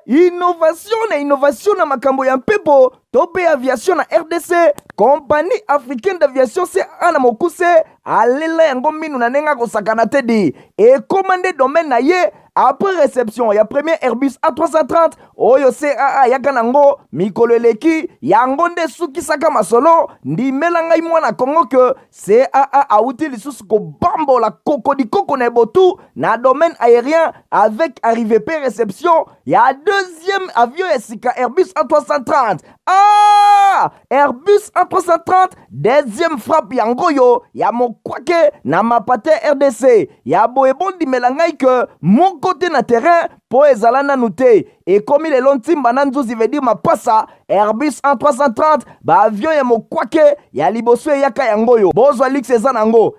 Innovation na makambo ya mpepo tope aviation na RDC. Compagnie africaine d'aviation CAA na mokuse alela yango minu na nenga kosakana te di et commandé domaine na ye après réception ya premier Airbus A330 oyo CAA yaka nango mikolo eleki yango nde sukisaka masolo ndimela ngai mwana Kongo ke CAA auti lisusu kobambola koko na botu na domaine aérien avec arrivée pe réception ya deuxième avion esika Airbus A330. Airbus A330 deuxième frappe yango yo ya mokwake na mapate RDC ya boebondi melangai ke mon côté na terrain po ezala nanu te ekomi lelo ntimba na nzuzi veut dire mapasa Airbus A330 ba avion ya mokwake ya liboso eyaka yango yo bozwa lix eza nango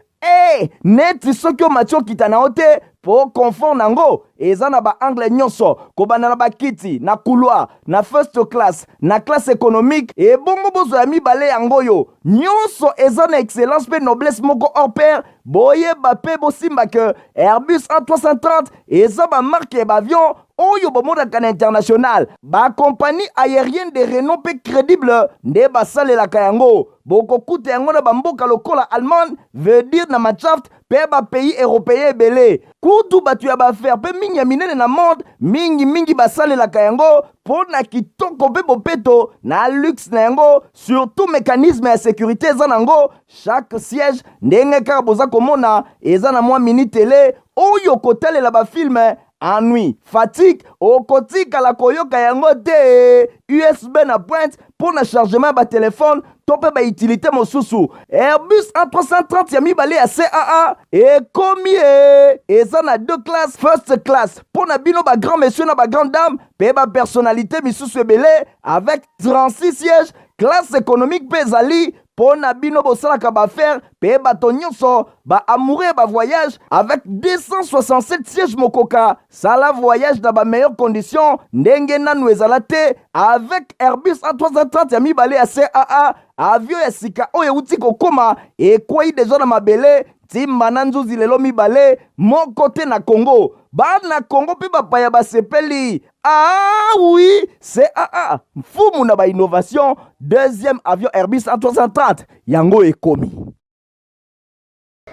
neti soki omatio kita na ote po confort nango eza na ba angle nyonso kobanda na bakiti na couloir na first class na classe économique et bongo bozo ya mibale yango yo nyonso eza na excellence pe noblesse moko hors pair boyeba pe bosimba ke Airbus A330 eza ba marque ba avion oyo bomodaka na international ba compagnie aérienne de renom pe crédible nde basalelaka yango bokokuta yango na bamboka lokola Allemagne veut dire na Machaft pe ba pays européen ebele kutu batu ya baaffaire pe mingi ya minene na monde mingi basalelaka yango po na kitoko pe bopeto na luxe na yango surtout mécanisme ya sécurité eza nango chaque siège ndenge kaka boza komona eza na mwa mini télé oyo kotalela bafilme ennui, fatigue, okotika la koyoka yango te USB na pointe pour na chargement ba téléphone tope ba utilité mosusu Airbus A330 ya mibale ya CAA ekomi eza na deux classes first class pour na bino ba grand monsieur na ba grande dame pe ba personnalité misusu ebele avec 36 sièges classe économique pe ezali po na bino bosalaka baaffaire pe bato nyonso ba amoureux ba voyage avec 267 sièges mokoka sala voyage na ba meilleures conditions ndenge nanu ezala te avec Airbus A330 ya mibale ya CAA avion ya sika oyo euti kokoma ekwei deja na mabele timba na nzuzi lelo mibale moko te na Congo bana Congo pe bapaya basepeli oui CAA mfumu na ba innovation deuxième avion Airbus A330 yango ekomi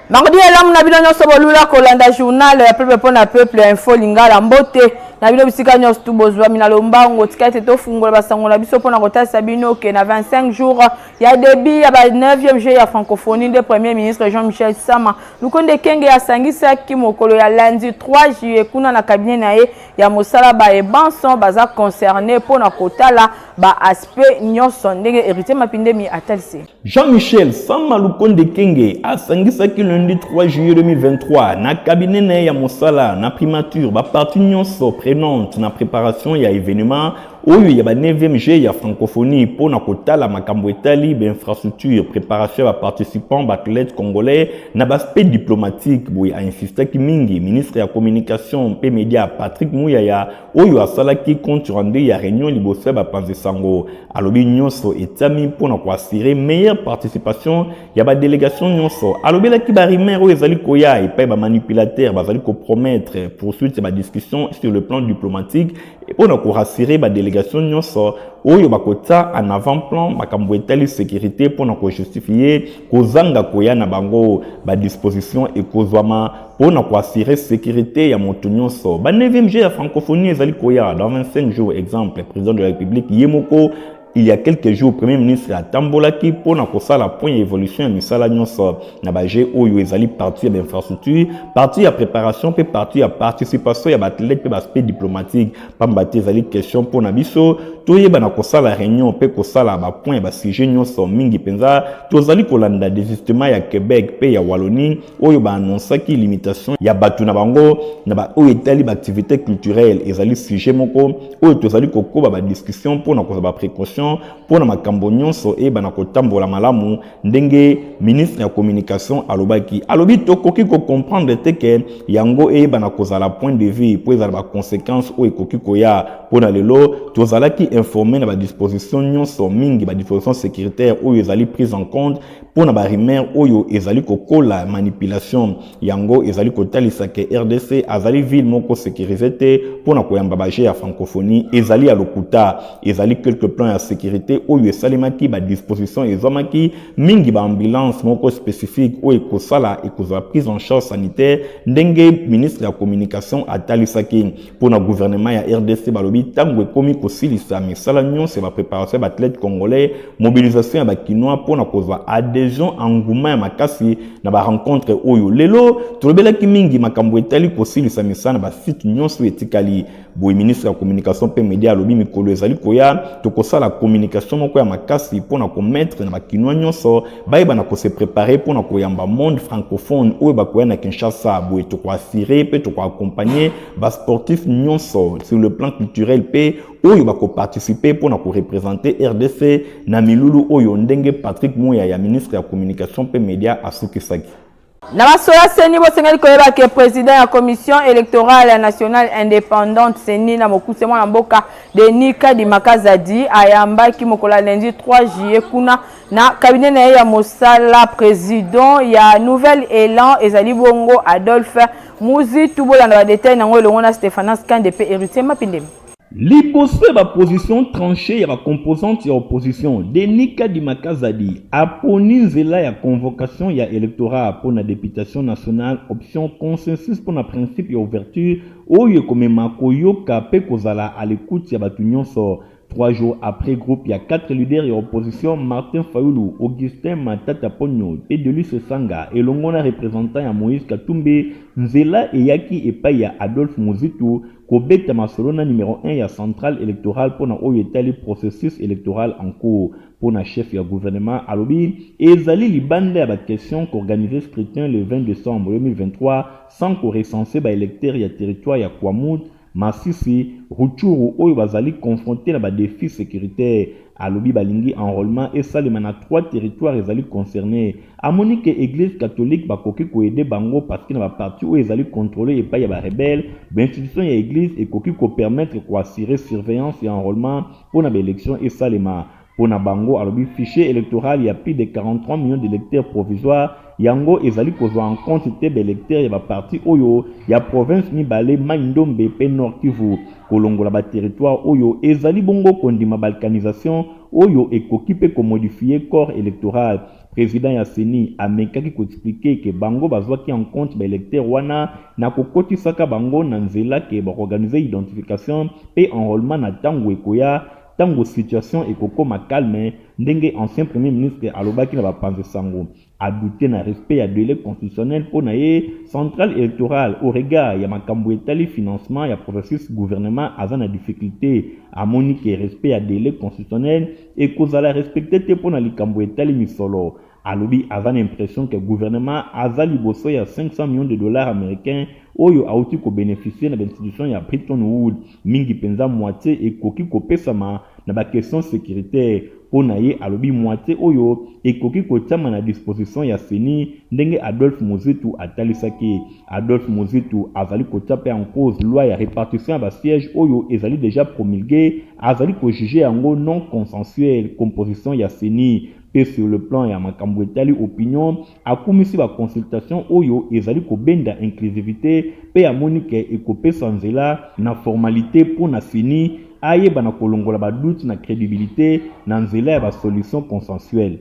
Mardi elam na bino nyonso bolula kolanda journal ya peuple info lingala mbote na bino bisika nyonso tu bozwa mina lombango tikate to fungola basango na biso pona kotasa bino ke na 25 jours ya début ya ba 9e jour ya francophonie de premier ministre Jean-Michel Sama lukonde kenge ya sangisa ki mokolo ya lundi 3 juillet kuna na cabinet na ye ya mosala ba e banson baza concerné pona kotala ba aspect nyonso ndenge héritier mapinde mi atalise Jean-Michel Sama lukonde kenge asangisa ki lundi 3 juillet 2023 na cabinet na ya mosala na primature ba parti nyonso prenante na préparation ya événement oyo ya ba 9e jour ya francophonie pour na kotala makambo etali ba infrastructure préparation ba participants ba athlètes congolais na ba aspect diplomatique boy a insisté ki mingi ministre ya communication pe média Patrick Muyaya oyo asalaki compte rendu ya réunion liboso ba panze sango alobi nyonso etami pour na ko assurer meilleure participation ya ba délégation nyonso alobi la ki ba rimer oyo ezali koya et pa ba manipulateur bazali ko promettre poursuite ba discussion sur le plan diplomatique et pour na ko rassurer ba délégation nyonso oyo bakota en avant-plan makambo etali sécurité pour na ko justifier kozanga koya na bango ba disposition et kozwama pour na ko assurer sécurité ya moto nyonso ba 9e jour ya francophonie ezali koya dans 25 jours exemple président de la République Yemoko il y a quelques jours, le Premier ministre a tambolaki pour na kosala point évolution et misala nyonso na baje oyo ezali partie d'infrastructure, partie à préparation pe partie à participation ya bathlète pe aspect diplomatique, pambate ezali question pour na biso toyeba na kosala réunion pe kosala ba point ba sujet nyonso mingi penza tozali kolanda désistement ya Québec pe ya Wallonie oyo ba annonçaki limitation ya batu na bango na ba oyo etali ba activité culturelle ezali sujet moko oyo tozali kokoba ba discussion pour na kosa ba précaution pour na makambo nyonso e bana kotambola malamu ndenge ministre ya communication alobaki alobi tokoki ko comprendre te ke yango e bana kozala point de vue pour ezala ba conséquences o ekoki koya pour na lelo tozalaki informé na ba disposition nyonso mingi ba disposition sécuritaire o ezali prise en compte pona ba rumeur oyo ezali kokola manipulation yango ezali kotalisa ke RDC azali ville moko sécurisé te pona koyamba baje ya francophonie ezali ya lokuta ezali quelques plans ya sécurité oyo esalemaki ba disposition ezomaki mingi ba ambulance moko spécifique oyo ekosala ekozwa prise en charge sanitaire ndenge ministre ya communication atalisaki pona gouvernement ya RDC balobi tango ekomi kosilisa misala nyonso ba préparation ba athlète congolais mobilisation ya ba kinois pona kozwa adhésion engouement ya makasi na ba rencontre oyo lelo tolobelaki mingi makambo etali kosilisa misala ba site nyonso etikali boy ministre ya communication pe média alobi mikolo ezali koya tokosala communication moko ya makasi pona ko mettre na ba kinois nyonso bayeba na ko se préparer pona koyamba monde francophone oyo bakoya na Kinshasa boy toko assurer pe toko accompagner ba sportif nyonso sur le plan culturel pe oyo bako participer pona ko représenter RDC na milulu oyo ndenge Patrick Moya ya ministre ya communication pe média asukisaki na basola seni bosengali koyeba ke président ya commission électorale nationale indépendante seni na mokuse mwana mboka Denis Kadima Kazadi ayambaki mokola lundi 3 juillet kuna na cabinet na ya mosala président ya Nouvel Élan ezali bongo Adolphe Muzitu bolanda ba détail nango elongo na Stéphanas Kande pe héritier Mapindemi. Liboso ba position tranchée ya ba composante ya opposition Denis Kadima Kazadi aponi nzela ya convocation ya électorat pour la députation nationale option consensus pour la principe ya ouverture oyo komema koyoka pe kozala à l'écoute ya batu nyonso. 3 jours après groupe, il y a 4 leaders et opposition, Martin Fayoulou, Augustin Matata Pogno, Delis Sanga, et l'ongona représentant à Moïse Katumbe, Nzela et Yaki et Paya Adolphe Muzitu, Kobeta Masolona numéro 1 ya centrale électorale pour na le processus électoral en cours pour na chef ya gouvernement Alobi et Zali Libande à la question qu'organiser scrutin le 20 décembre 2023 sans qu'on recenser ba électeurs ya territoire ya Kwamut Masisi, Ruchuru, oyo bazali confronté na ba défi sécuritaire. Alobi balingi enrôlement et salima na 3 territoires ezali concernés. Amoni que église catholique bakoki ko aider bango parce que na ba parti oyo ezali contrôler et pas ya ba rebelle, ba institution ya église ekoki ko permettre ko assurer surveillance et enrôlement pour na ba élection et salima. Pour na bango alobi fichier électoral il y a plus de 43 millions d'électeurs provisoires. Yango ezali kozwa en compte te électeurs ya ba parti oyo ya province mibale Maindombe pe Nord Kivu kolongola ba territoire oyo ezali bongo kondima balkanisation oyo ekoki pe ko modifier corps électoral. Président ya Seni amekaki ko expliquer que bango bazwaki en compte ba électeurs wana na kokotisaka bango na nzela ke ba organiser identification pe enrôlement na tango ekoya tango situation ekokoma calme ndenge ancien premier ministre alobaki na bapanze sango a douté na respect ya délai constitutionnel pour na centrale électorale au regard ya makambo etali financement ya processus gouvernement azana difficulté a monique respect ya délai constitutionnel et kozala respecté te pour na likambo etali misolo alobi azana impression que gouvernement azali bosso ya 500 millions de dollars américains oyo auti ko bénéficier na institution ya Bretton Woods mingi penza moitié ekoki ko pesama na ba question sécuritaire pona ye alobi moitié oyo ekoki ko tama na disposition ya Seni ndenge Adolphe Muzitu atalisaki. Adolphe Muzitu azali ko taper en cause loi ya répartition ba siège oyo ezali déjà promulgué azali ko juger yango non consensuel composition ya Seni. Et sur le plan ya makambo etali opinion akumisi ba consultation oyo ezali ko benda inclusivité pe ya monique ekopesa nzela na formalité pour na Seni ayeba na kolongola ba doute na crédibilité na nzela ya ba solution consensuelle.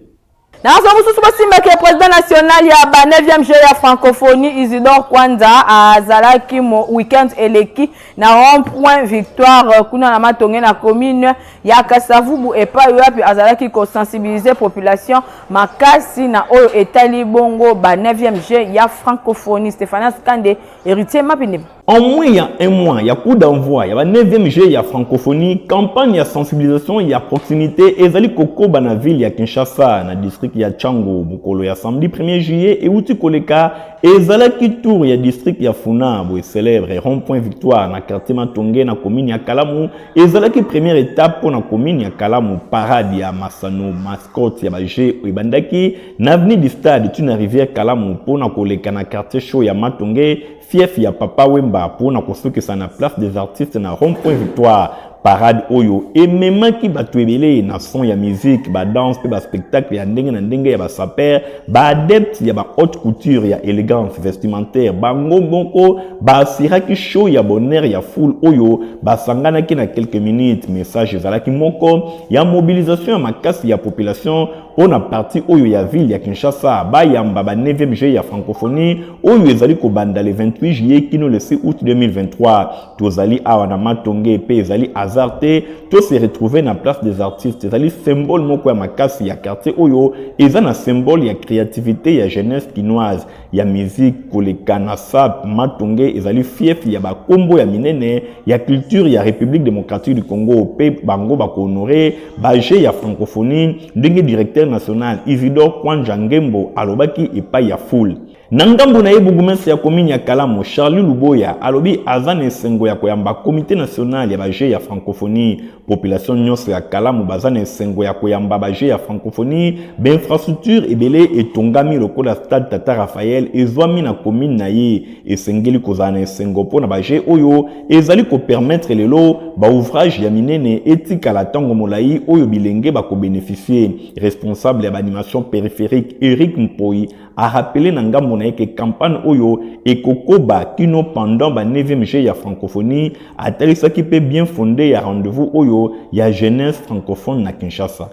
Na sabusu basimba ke président national ya ba 9e jeu ya francophonie Isidore Kwanza azalaki mo weekend eleki na rond-point victoire kuna na matonge na commune ya Kasavubu epa yapi azalaki ko sensibiliser population makasi na oyo etali bongo ba 9e jeu ya francophonie. Stéphanas Kande héritier Mapindemi. En moins il y a un mois, il y a coup d'envoi, il y a 9e jeu, il y a francophonie, campagne, il y a sensibilisation, il y a proximité, ezali koko bana ville, il y a Kinshasa, na district, il y a Tchango, Bukolo, il y a samedi 1er juillet, et Outi Koleka, ezalaki tour, il y a district, il y a Funa, boy célèbre, rond-point victoire, na quartier Matongé, na commune, il y a Kalamu, ezalaki première étape pour na commune, il y a Kalamu, parade, il y a Masano, mascotte, il y a Bagé, Ibandaki, n'avenue du stade, tu na rivière Kalamu, pour na Koleka, na quartier chaud, il y a Matongé, fief ya Papa Wemba pour na kosoki sa na place des artistes na rond-point victoire parade oyo et même qui ba tuebele na son ya musique ba danse pe ba spectacle ya ndenge na ndenge ya ba saper ba adepte ya ba haute couture ya élégance vestimentaire bango bonko ba siraki show ya bonheur ya foule oyo ba sangana ki na quelques minutes message ezalaki moko ya mobilisation ya makasi ya population on a parti oyo ya ville ya Kinshasa ba yamba ba 9e juillet ya francophonie oyo ezali ko banda le 28 juillet kino le 6 août 2023 tozali awa na matonge pe ezali azarte to se retrouver na place des artistes ezali symbole moko ya makasi ya quartier oyo eza na symbole ya créativité ya jeunesse kinoise ya musique koleka na sap matonge ezali fief ya bakombo ya minene ya culture ya République démocratique du Congo pe bango bako honorer baje ya francophonie ndenge directeur national Isidore Kwanja Ngembo alobaki epai ya foule Nangambo na Bourgmestre ya commune ya Kalamu Charlie Luboya alobi azana esengo ya koyamba comité national ya baje ya francophonie population nyonso ya Kalamu bazana esengo ya koyamba baje ya francophonie infrastructure ebele etongami lokola stade Tata Raphaël ezwami na commune na ye esengeli kozana esengo pona baje oyo ezali ko permettre lelo ba ouvrage ya minene etika la tango molai oyo bilenge ba ko bénéficier responsable ya animation périphérique Eric Mpoi a rappelé Nangambo na que campagne oyo ekokoba kino pendant ba 9e juillet ya francophonie atalisa qui peut bien fondé ya rendez-vous oyo ya jeunesse francophone na Kinshasa.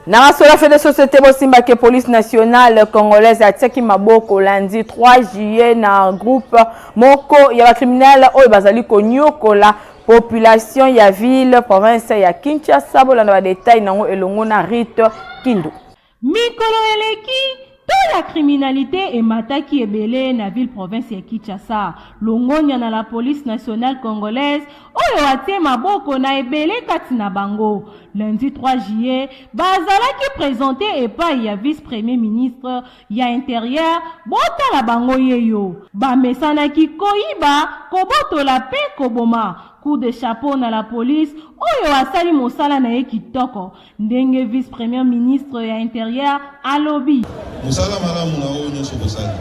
Na sola fait de société bosimba que police nationale congolaise atiaki maboko lundi 3 juillet na groupe moko ya ba criminel oyo bazali konyokola population ya ville province ya Kinshasa bolanda ba détail nango elongo na Rite Kindu. Mikolo eleki la criminalité est mataki ebele na ville province ya Kinshasa. Longonya na la police nationale congolaise oyo atie maboko na ebele kati na bango. Lundi 3 juillet, bazalaki présenté epai ya vice-premier ministre ya intérieur bota la bango yeyo. Ba mesanaki koyiba kobotola pe koboma. Coup de chapeau na la police oyo asali mosala na ye kitoko ndenge vice-premier ministre ya intérieur alobi mosala malamu na oyo nyonso bosali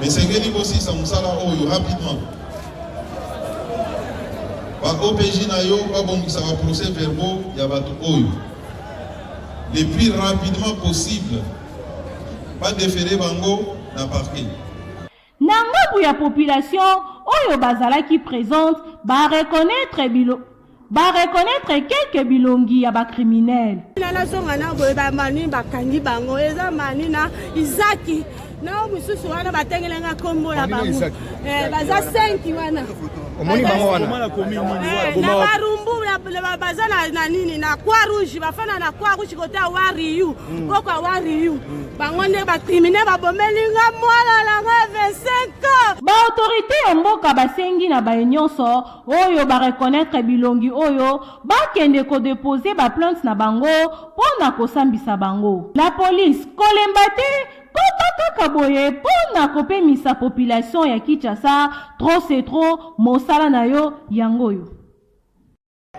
mais sengeli bosisa mosala oyo rapidement ba OPJ na yo babongisa ba procès verbaux ya bato oyo le plus rapidement possible ba déférer bango na parquet. Nangabu ya population oyo bazalaki présente ba reconnaître quelques bilongi ya ba criminels. Na zonga na boye ba mani bakangi bango eza mani na Izaki na mususu wana batengelenga kombo ya bango baza 5 wana omoni bango wana na barumbu bazana na nini na Croix Rouge bafana na Croix Rouge kota wariyu poko wariyu bango ne ba criminel babomelinga mwala la 25 ba autorité ya mboka basengi na ba nyonso oyo ba reconnaître bilongi oyo bakende ko déposer ba plainte na bango pona kosambisa bango. La police kolembate kaka boye pona kopemisa population ya Kinshasa trop c'est trop mosala na yo yangoyo.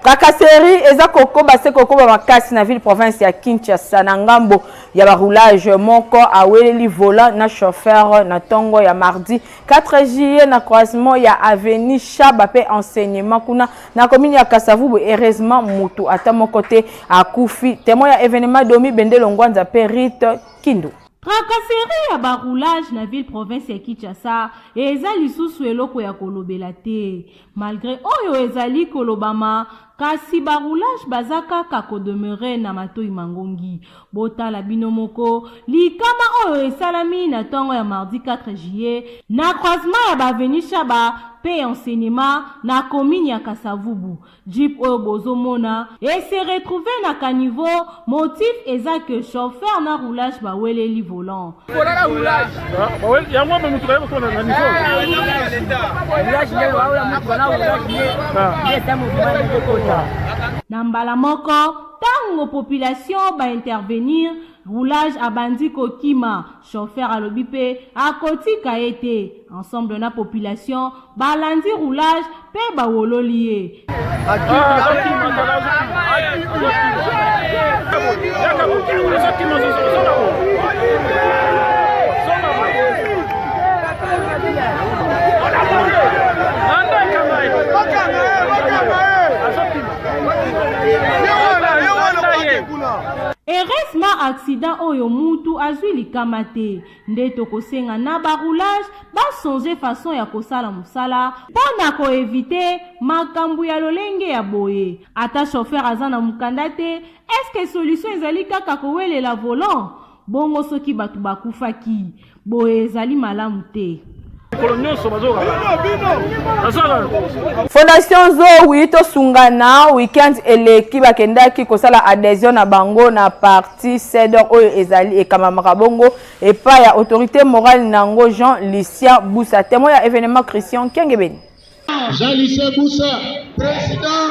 Kakaseri eza kokoba se kokoba makasi na ville province ya Kinshasa na ngambo ya ba roulage moko aweleli volant na chauffeur na tongo ya mardi 4 juillet na croisement ya avenue Chaba pe enseignement kuna na commune ya Kasavubu heureusement mutu ata moko te akufi témoin ya événement domi bendelo ngwanza pe Rite Kindu. Tracasserie ya baroulage na ville province ya Kinshasa eza lisusu eloko ya kolobela te malgré oyo ezali kolobama kasi baroulage bazaka kako demeurer na matoi mangongi botala bino moko likama oyo esalami na tongo ya mardi 4 juillet na croisement ya baveni Chaba pe enseignement na commune ya Kasavubu jeep oyo bozomona et se retrouver na caniveau motif eza que chauffeur na roulage baweleli volant voilà roulage yango mutu kayo kona na niveau roulage ndio wala mutu na roulage na mbala moko tango population ba intervenir roulage abandi kokima chauffeur alobi pe akotika ete ensemble na population balandi roulage pe bawololi ye accident oyo mutu azwi likama te nde tokosenga na baroulage basonge façon ya kosala mosala mpona koevite makambo ya lolenge ya boye ata chauffeur aza na mokanda te eske solution ezali kaka kowelela volant bongo soki bato bakufaki boye ezali malamu te. Fondation Zowi to sungana weekend eleki bakendaki kosala adhésion na bango na parti CEDER oyo ezali ekamamaka bongo epa ya autorité morale nango Jean-Lucien Boussa. Témoin ya événement Christian Kengebeni. Jean-Lucien Boussa, président.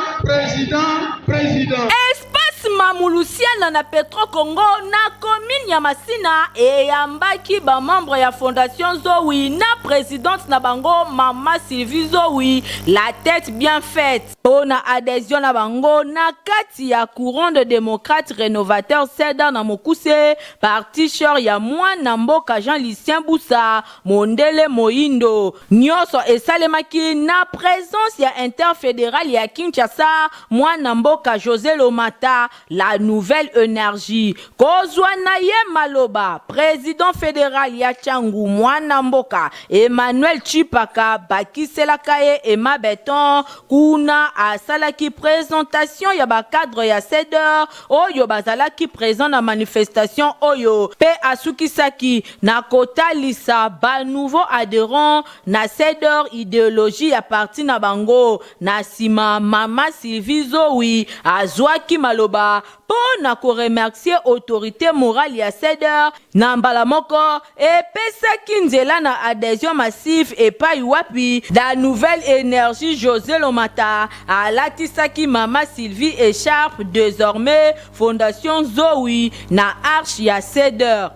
Mamulusiana na Petro Congo na commune ya Masina e yambaki ba membre ya Fondation Zowi na présidente na bango Mama Sylvie Zowi la tête bien faite pona adhésion na bango na kati ya courant de démocrate rénovateur CEDER na mokuse parti cheur ya mwana mboka Jean-Lucien Boussa Mondele Moindo nyoso esalemaki na présence ya interfédéral ya Kinshasa mwana mboka José Lomata la nouvelle énergie kozwana ye maloba président fédéral ya Tchangu mwana mboka Emmanuel Chipaka bakiselaka ye Emma Beton kuna asalaki présentation ya ba cadre ya CEDER oyo bazalaki présent na manifestation oyo pe asukisaki na kotalisa ba nouveau adhérent na CEDER idéologie ya parti na bango na sima Mama Sylvie Zowi azwaki maloba pona ko remercier autorité morale ya CEDER na mbala moko epesaki nzela na adhésion massif epai wapi la nouvelle énergie José Lomata alatisaki Mama Sylvie écharpe désormais Fondation Zowi na arche ya CEDER.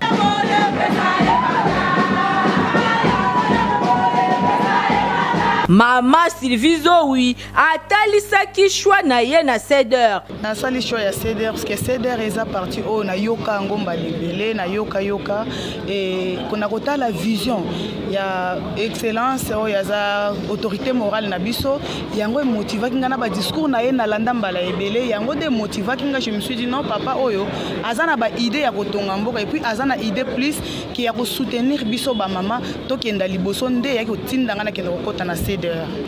Mama Sylvie Zowi atalisaki choix na ye na CEDER. Na sali choix ya CEDER parce que CEDER eza parti o na yoka ngomba lebele na yoka et kona kota la vision ya excellence o ya za autorité morale na biso yango motiva kinga na ba discours na ye na landa mbala ebele yango de motiva kinga je me suis dit non papa oyo azana ba idée ya kotonga mboka et puis azana idée plus qui ya ko soutenir biso ba mama to kenda liboso nde ya ko tinda ngana kenda kokota na CEDER.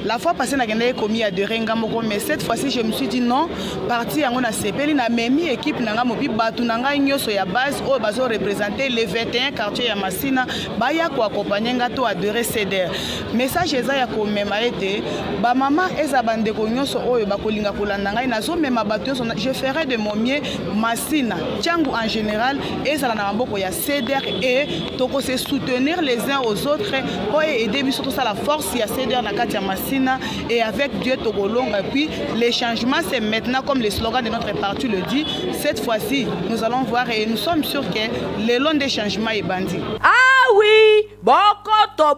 La fois passée, na kende commis à de rengamoko, mais cette fois-ci, je me suis dit non, parti en on a sepeli na memi équipe nanga mopi batu nanga nyoso ya base o bazo représenter les 21 quartiers ya Masina ba ya ko accompagner ngato adhérer CEDER. Message eza ya ko mema ete ba mama eza bande ko nyoso oyo ba kolinga kolanda ngai nazo mema batu je ferai de mon mieux Masina Tchangu en général eza na maboko ya CEDER et toko se soutenir les uns aux autres pour aider biso tout ça la force ya CEDER na kati ya Masina et avec Dieu Togolonga. Et puis les changements c'est maintenant comme le slogan de notre parti le dit, cette fois-ci nous allons voir et nous sommes sûrs que le long des changements est bandit. Ah oui, bokoto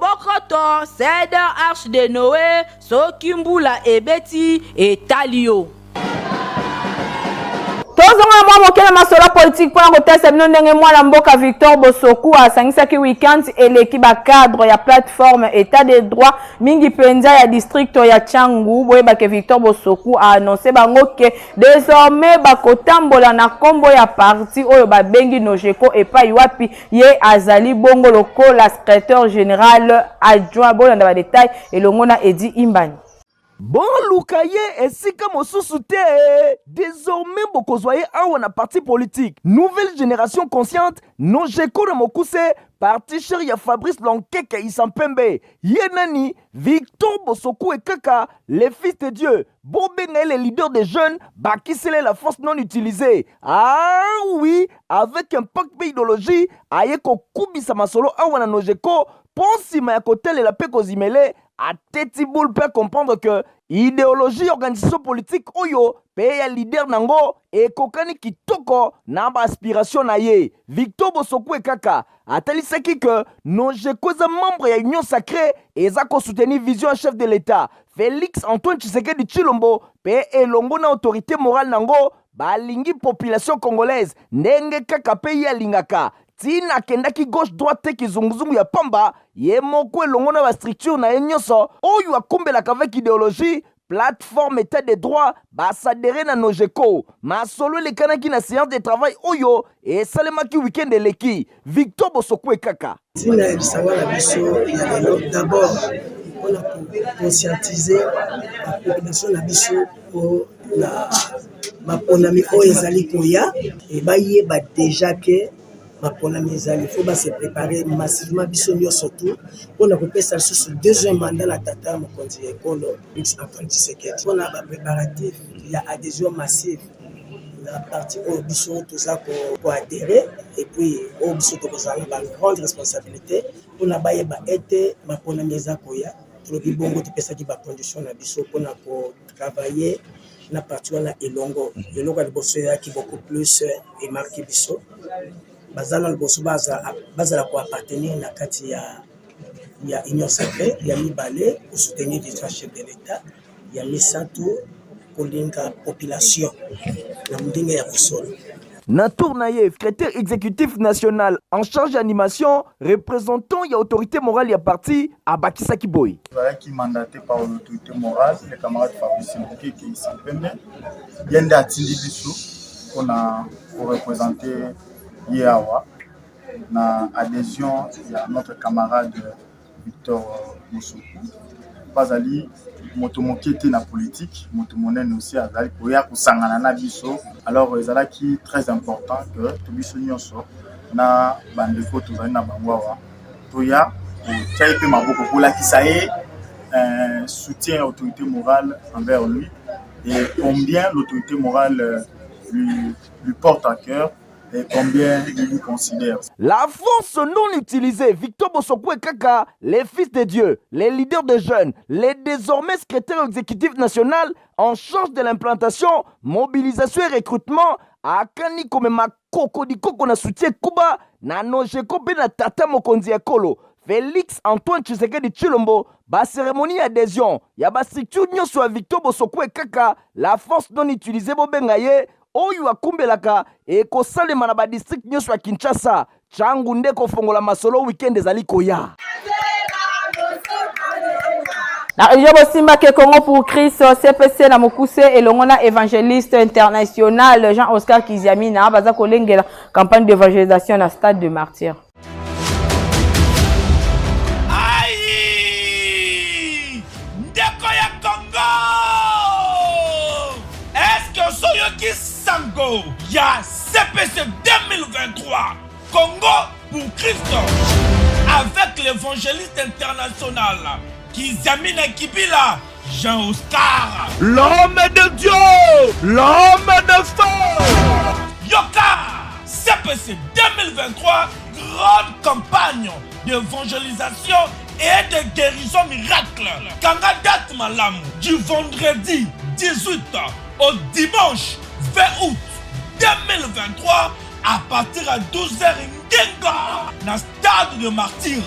CEDER arche de Noé Sokimbula ebeti et Talio. Tozonga mwa mokele masola politique pour kotesa bino ndenge mwana mboka Victor Bosoku asangisaki weekend eleki ba cadre ya plateforme état de droit mingi penza ya district ya Tchangu boyeba ke Victor Bosoku a annoncé bango ke désormais bakotambola na kombo ya parti oyo babengi Nojeko epai wapi ye azali bongo lokola secrétaire général adjoint bolanda ba détail elongona Edi Imbani. Bon Lukaye esika mosusu te désormais bokozwaye awa na parti politique nouvelle génération consciente Nojeko na mokuse parti cher ya Fabrice Lonkeke Isampembe yenani Victor Bosoku et Kaka les fils de Dieu Bobenga les leaders des jeunes bakisele la force non utilisée. Ah oui, avec un pacte idéologie ayeko kubisa masolo awa na Nojeko pensima ya kotel la pe kozimele a teti boule peut comprendre que idéologie organisation politique oyo pays leader nango et kokani kitoko na ba aspiration na ye Victor Bosoku et Kaka atalisaki que Nojeko za membre ya union sacrée et za ko soutenir vision chef de l'état Félix Antoine Tshisekedi Tshilombo pe elongo na autorité morale nango balingi population congolaise ndenge Kaka pe ya lingaka tina kendaki gauche droite kizunguzungu ya pamba ye moko elongo na ba structure na ye nyonso oyo akombelaka avec idéologie plateforme état des droits basadere na Nojeko masolo lekanaki na séance de travail oyo esalemaki week-end eleki Victor Bosokwe kaka tina bisawa na biso ya lelo d'abord on a conscientiser la population na biso pour la maponami oyo ezali koya ebaye ba déjà que maponami ezali faut ba se préparer massivement biso surtout on a kopesa sur deuxième mandat la tata mokonzi ekolo Antoine Tshisekedi on a ba préparatif il y a adhésion massive la partie au biso tout ça pour adhérer et puis au biso to kozala ba grande responsabilité on a baye ba été maponami ezakoya troki bongo to pesa ki ba condition na biso pona ko travailler na partie wana elongo liboso yaki beaucoup plus et marqué biso bazala liboso bazala ko appartenir na kati ya union sacrée ya mibale pour soutenir le chef de l'État ya misato kolinga population na mundinga ya kusolo na tournaye secrétaire exécutif national en charge d'animation représentant ya autorité morale ya parti Abakisaki Boy qui mandaté par l'autorité morale les camarades Fabrice Mouké qui ici pembe yende atindi biso qu'on a pour représenter Yawa na adhésion ya notre camarade Victor Moussokou Bazali motomoki était na politique motomonene aussi azali koya kusangana na biso alors ezala qui très important que to biso nyonso na bandeko tozali na bangwawa toya taipe maboko kola kisaye soutien à l'autorité morale envers lui et combien l'autorité morale lui porte à cœur et combien il lui considère. La force non utilisée, Victor Bosokwe Kaka, les fils de Dieu, les leaders de jeunes, les désormais secrétaires exécutifs national en charge de l'implantation, mobilisation et recrutement, à Kani comme Makoko di Koko na soutien Kuba, na Nojeko be na Tata Mokonzi Ekolo, Félix Antoine Tshisekedi Tshilombo, ba cérémonie adhésion, ya ba structure nyonso ya Victor Bosokwe Kaka, la force non utilisée bobengaye, oyo akumbelaka ekosalema na ba district nyonso ya Kinshasa changu nde kofongola masolo weekend ezali koya na région Bosimba ke Congo pour Christ CPC na mokuse elongo na évangéliste international Jean-Oscar Kiziamina baza kolengela campagne d'évangélisation na stade de Martyrs. Aïe ndeko ya Congo est-ce que soyoki Sango ya CPC 2023 Congo pour Christ avec l'évangéliste international Kizamina Kibila Jean-Oscar l'homme de Dieu, l'homme de feu. Yoka CPC 2023 grande campagne d'évangélisation et de guérison miracle. Kanga date malam du vendredi 18 au dimanche 20 août 2023 à partir à 12h Ngenga na stade de Martyrs.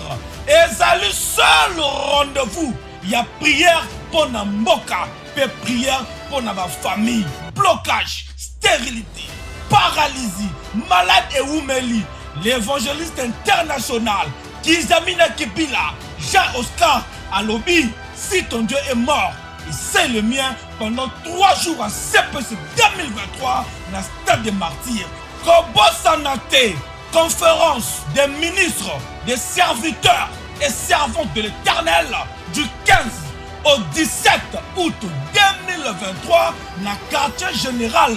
Et c'est le seul rendez-vous. Il y a prière pour la mboka, et prière pour la famille. Blocage, stérilité, paralysie, malade et oumeli. L'évangéliste international Kizamina Kibila Jean-Oscar Alobi, si ton Dieu est mort, et c'est le mien pendant 3 jours à CPC 2023 dans le stade des Martyrs. Kobo Sanate, conférence des ministres, des serviteurs et servantes de l'Éternel du 15 au 17 août 2023 dans le quartier général.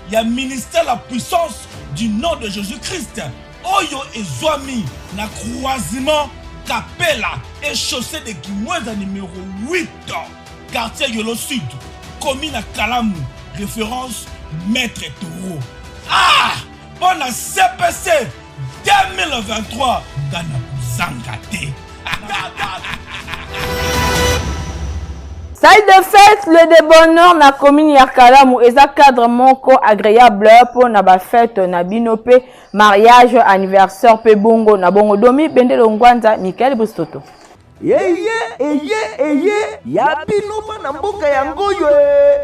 Il y a ministère la puissance du nom de Jésus-Christ. Oyo et Zoami, na croisement Capella et chaussée de Kimweza numéro 8, quartier Yolo Sud, commune à Kalamu, référence Maître Toro. Ah! Bon à CPC 2023, Gana Zangate. Saïd de fête, le débonheur na commune ya Kalamu eza cadre moko agréable pour na ba fête na binope mariage anniversaire pe bongo na bongo domi bende longwanza Michael Bustoto. eye ya bino bana mboka yango yo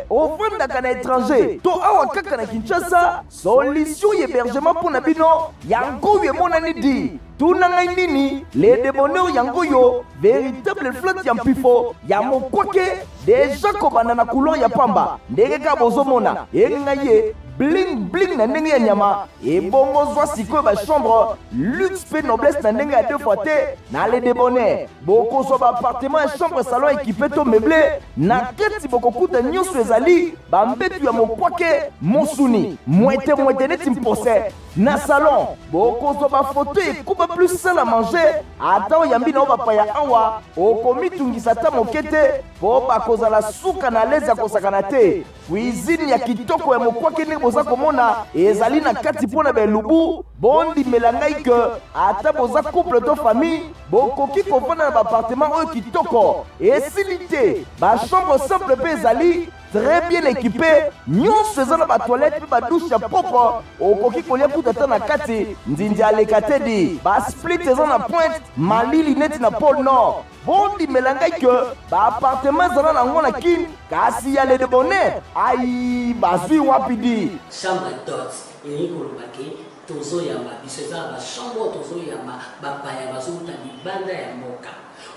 ofandaka na étranger to awa kaka na Kinshasa solution hébergement pour na bino yango yo emonani di tuna ngai nini les déboneurs yango yo véritable flotte ya mpifo ya mokwake deja kobanda na couleur ya pamba ndenge ka bozomona enga ye bling bling na ndenge ya nyama ebongo zwa sikoyo bachambre luxe pe noblesse na ndenge ya deux fois te na les débonnaires bokozwa baappartement ya chambre salon équipé to meublé na kati bokokuta nyonso ezali bambetu ya mokwake mosuni mwete neti mpose na salon bokozwa bafoto ekuba plus sale à manger ata oyambi na o bapaya awa okomitungisa ta moke te po bakozala suka na lezi ya kosakana te cuisine ya kitoko ya mokwake ndenge boza komona ezali na kati mpo na belubu bondimela ngai ke ata boza couple to famille bokoki kovanda na baappartement oyo kitoko esili te bachambre simple mpe ezali très bien équipé nyonso eza na batoilette mpe badouche ya propre okoki kolia kuta ta na kati nzinzi aleka te di basplit eza na pointe malili neti na pôle nord bondimela ngai ke baappartement ezala nango na kini kasi ya le débonnaire ai bazwi wapi di chambre dot elingi kolobaki tozoyamba biso eza na bachambre tozoyamba bapaya bazouta libanda ya mboka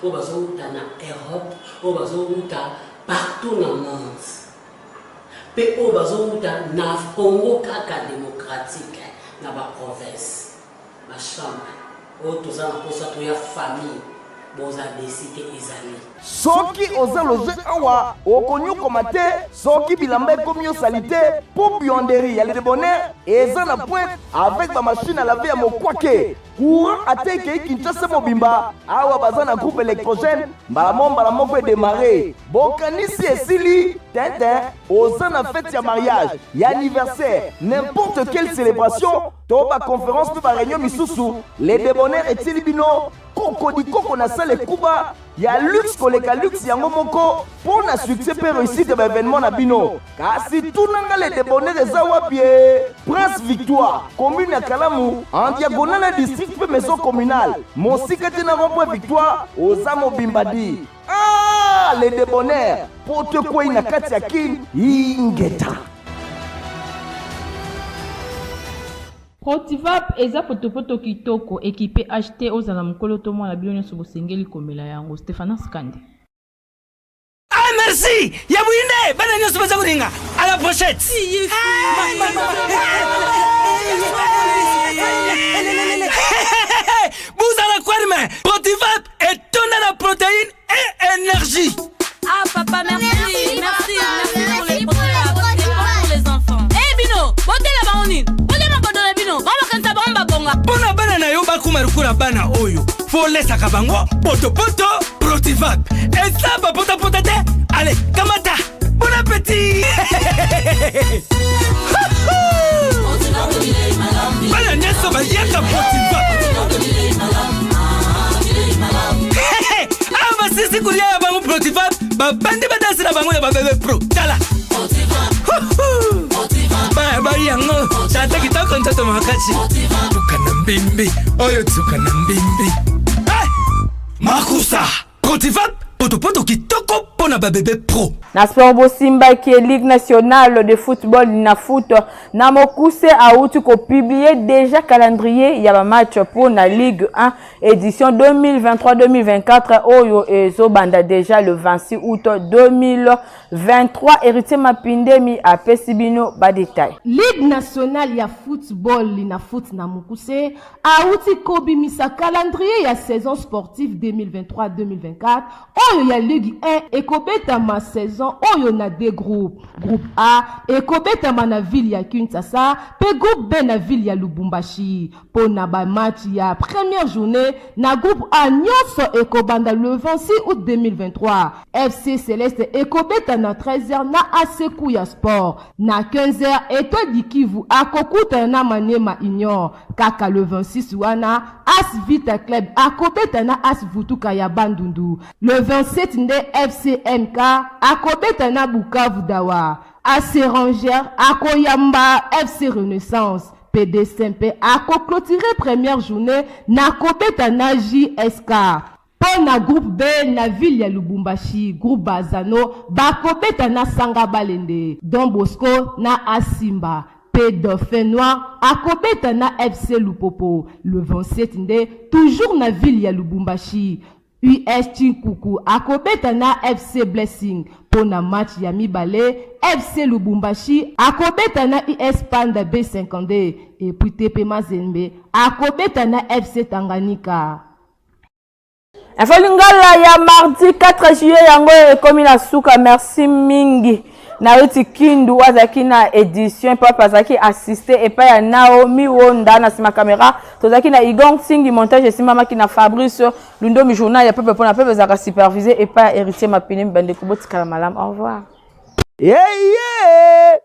oyo bazouta na Europe oyo bazouta partout na monde mpe oyo bazouta na Congo kaka démocratique na baprovince bachambre oyo toza na mposa toya famille boza desite ezali soki oza loge awa okonyokoma te soki bilamba ekomi osali te mpo buanderie ya le débonnaire eza na pointe avec bamachine à laver ya mokwake courant ate ekei Kinshasa mobimba awa baza na groupe électrogène mbala moko edémarre bokanisi esili tintin oza na fête ya mariage ya anniversaire n'importe quelle célébration to baconférence mpe baréunion misusu le débonnaire etili bino koko na sale ekuba ya luxe koleka luxe yango moko mpo na succès mpe réussite baévénement na bino kasi tunanga le débonnaire eza wapi Prince Victoire commune ya Kalamu en diagonale ya district mpe maison communale mosika te na rond-point Victoire oza mobimba di le débonnaire po te kwei na kati ya kini ingeta Protivap eza potopoto kitoko équipé acheté ozala mokolo to mwana bino nyonso bosengeli komela yango Stéphane Skande. Ah merci ya bwinde bana nyonso baza kuringa à la pochette. Vous allez quoi mais Protivap est tonne la protéine et énergie. Ah papa merci pour les pour les enfants. Eh Bino, bote la baonine. Bona bana na yo bakumarukura bana oyo folesaka bango potopoto Protivap eza bapotapota te allez kamata bon appétit bana nyonso bayaka Protivap awa basisi kolia ya bango Protivap babandi badansi na bango ya babebe pro tala bari yango chata kitoko ntoto makasi tukana mbimbi oyo tukana mbimbi makusa Protivap potopoto kitoko pona babebe pro na sport bosimba qui est Ligue nationale de football na foot na mokuse auti ko publier déjà calendrier ya ba match pour na Ligue 1 édition 2023-2024 oyo ezobanda déjà le 26 août 2023 héritier mapindemi a pesibino ba détail Ligue nationale ya football na foot na mokuse auti ko bimisa calendrier ya saison sportive 2023-2024 oyo ya Ligue 1 ekobeta ma saison oyo na deux groupes. Groupe A ekobetama na ville ya Kinshasa, pe groupe B na ville ya Lubumbashi. Po na ba match ya première journée na groupe A nyonso ekobanda le 26 août 2023. FC Celeste ekobeta na 13h na Aseku ya Sport. Na 15h Étoile du Kivu akokuta na Maniema Union. Kaka le 26 wana As Vita Club akobeta na As Vutuka ya Bandundu. Le 27 nde FC MK akobeta na Bukavu Dawa. AC Rangers akoyamba FC Renaissance. PDCMP ako clôturé première journée na kobeta na JSK. Pona groupe B na ville ya Lubumbashi, groupe Bazano, bakobeta na Sanga Balende, Don Bosco na Asimba, P Dauphin Noir, akobeta na FC Lupopo, le 27 nde, toujours na ville ya Lubumbashi. US Chinkuku akobeta na FC Blessing pona match ya mibale. FC Lubumbashi akobeta na US Panda B52 et puis TP Mazembe akobeta na FC Tanganyika. Info lingala ya mardi 4 juillet yango ekomi na suka. Merci mingi na uti kindu wazaki na édition papa zaki assisté et pa ya Naomi Wonda na sima caméra tozaki na Igong Singi montage sima maki na Fabrice Lundo mi journal ya pepe pona pepe zaka supervisé et pa héritier mapine bande kuboti kala malam. Au revoir.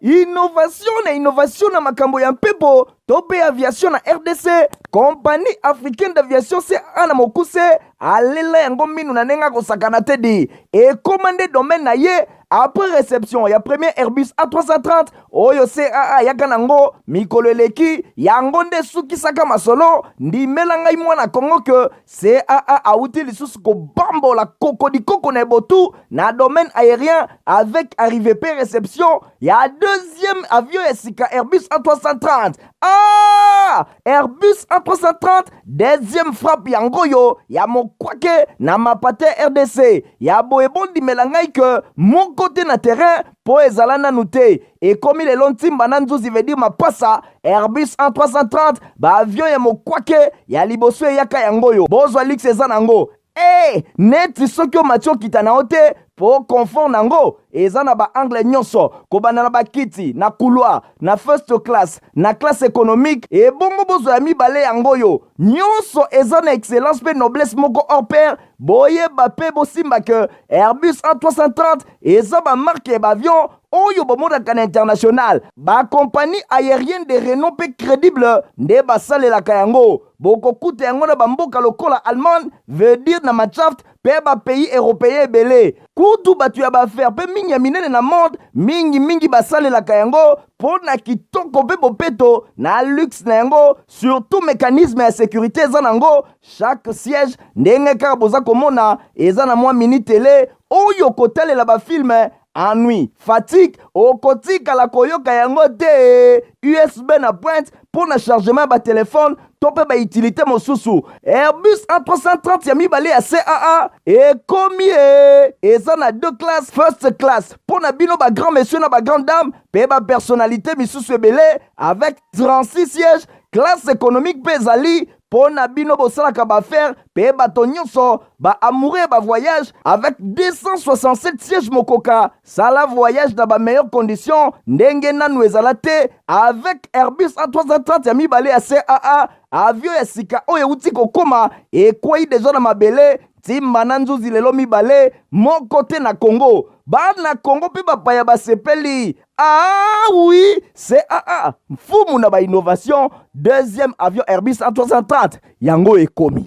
Innovation na makambo ya mpepo tope aviation na RDC compagnie africaine d'aviation CA na mokuse alela yango minu na nenga kosakana tedi et commandé domaine na ye après réception ya premier Airbus A330 oyo CAA yaka nango mikolo eleki yango nde sukisaka masolo ndimela ngai mwana Kongo ke CAA auti lisusu kobambola koko na botu na domaine aérien avec arrivée pe réception ya deuxième avion esika Airbus A330. Airbus A330 deuxième frappe yango yo ya mokwake na mapate RDC ya boebondi melangai ke mon côté na terrain po ezalana nute et comme il est longtemps bananzuzi veut dire mapasa Airbus A330 ba avion ya mokwake ya liboso yaka yango yo bozwa lix ezanango neti soki o matio kitana ote po confort nango eza na ba angle nyonso kobana na bakiti na couloir na first class na classe économique et bongo bozo ya mibale yango yo nyonso eza na excellence pe noblesse moko hors pair boye bape bosimba ke Airbus A330 eza ba marque ba avion oyo bomodaka na international ba compagnie aérienne de renom pe crédible nde basalelaka yango bokokuta yango na bamboka lokola Allemagne veut dire na Machaft pe ba pays européen belé kutu batu ya bafaire pe mingi ya minene na monde mingi basalelaka yango pona kitoko pe bopeto na luxe na yango surtout mécanisme ya sécurité eza nango chaque siège ndenge kaka boza komona eza na mwa mini télé oyo kotalela ba film ennui, fatigue, okotika la koyoka yango te USB na pointe pour na chargement ba téléphone tope ba utilité mosusu Airbus A330 ya mibale ya CAA et komi eza na deux classes first class pour na bino ba grand monsieur na ba grande dame pe ba personnalité misusu ebele avec 36 sièges classe économique pe zali pour na bino bosalaka ba faire pe bato nyonso ba amoureux ba voyage avec 267 sièges mokoka sala voyage dans ba meilleures conditions ndenge nanu ezala te avec Airbus A330 ya mibale ya CAA avion ya sika oyo uti kokoma ekwei deja na mabele timba na nzuzi lelo mibale mon côté na Congo bana Congo pe bapaya basepeli oui CAA mfumu na ba innovation deuxième avion Airbus A330 yango ekomi